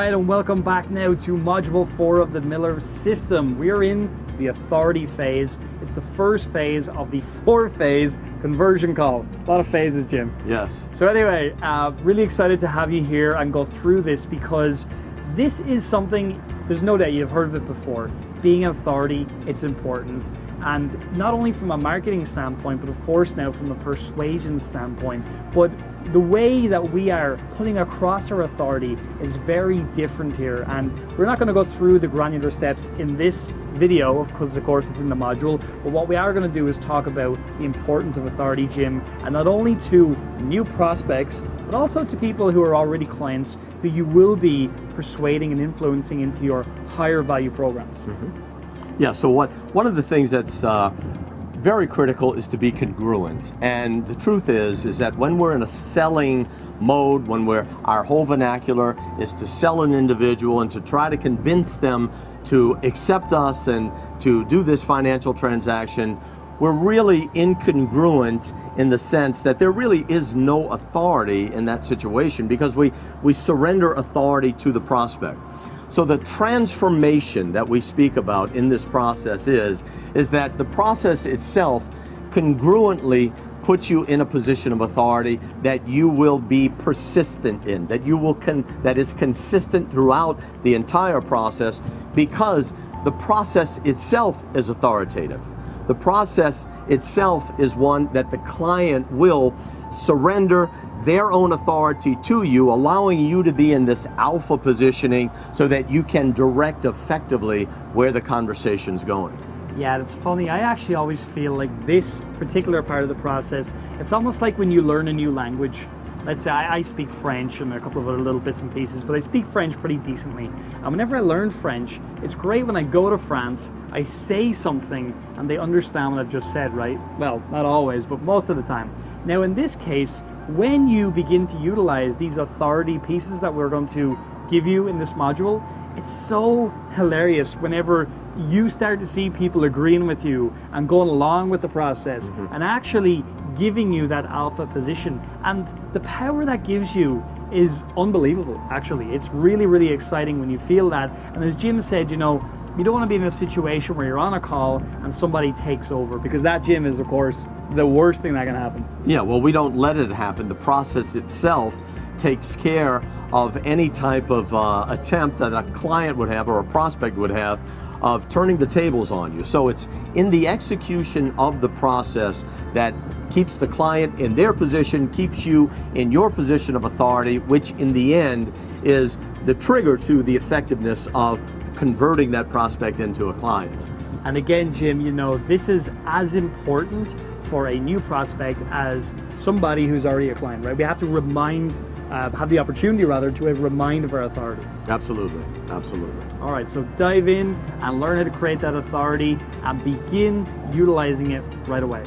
right, and welcome back now to Module 4 of the Miller system. We are in the authority phase. It's the first phase of the 4-phase conversion call. A lot of phases, Jim. Yes. So anyway, really excited to have you here and go through this, because this is something, there's no doubt you've heard of it before. Being an authority, it's important. And not only from a marketing standpoint, but of course now from a persuasion standpoint. But the way that we are putting across our authority is very different here. And we're not going to go through the granular steps in this video, because of course it's in the module. But what we are going to do is talk about the importance of authority, Jim, and not only to new prospects, but also to people who are already clients who you will be persuading and influencing into your higher value programs. Yeah, so one of the things that's very critical is to be congruent. And the truth is that when we're in a selling mode, when our whole vernacular is to sell an individual and to try to convince them to accept us and to do this financial transaction, we're really incongruent in the sense that there really is no authority in that situation, because we surrender authority to the prospect. So the transformation that we speak about in this process is that the process itself congruently puts you in a position of authority that you will be persistent in, that is consistent throughout the entire process, because the process itself is authoritative. The process itself is one that the client will surrender their own authority to you, allowing you to be in this alpha positioning so that you can direct effectively where the conversation's going. Yeah, it's funny. I actually always feel like this particular part of the process, it's almost like when you learn a new language. Let's say I speak French and a couple of other little bits and pieces, but I speak French pretty decently. And whenever I learn French, it's great when I go to France, I say something and they understand what I've just said, right? Well, not always, but most of the time. Now in this case, when you begin to utilize these authority pieces that we're going to give you in this module, it's so hilarious whenever you start to see people agreeing with you and going along with the process and actually giving you that alpha position. And the power that gives you is unbelievable, actually. It's really, really exciting when you feel that. And as Jim said, you know, you don't want to be in a situation where you're on a call and somebody takes over, because that, Jim, is of course the worst thing that can happen. Yeah, well, we don't let it happen. The process itself takes care of any type of attempt that a client would have or a prospect would have of turning the tables on you. So it's in the execution of the process that keeps the client in their position, keeps you in your position of authority, which in the end is the trigger to the effectiveness of converting that prospect into a client. And again, Jim, you know, this is as important for a new prospect as somebody who's already a client, right? We have to have the opportunity rather to remind of our authority. Absolutely, absolutely. All right, so dive in and learn how to create that authority and begin utilizing it right away.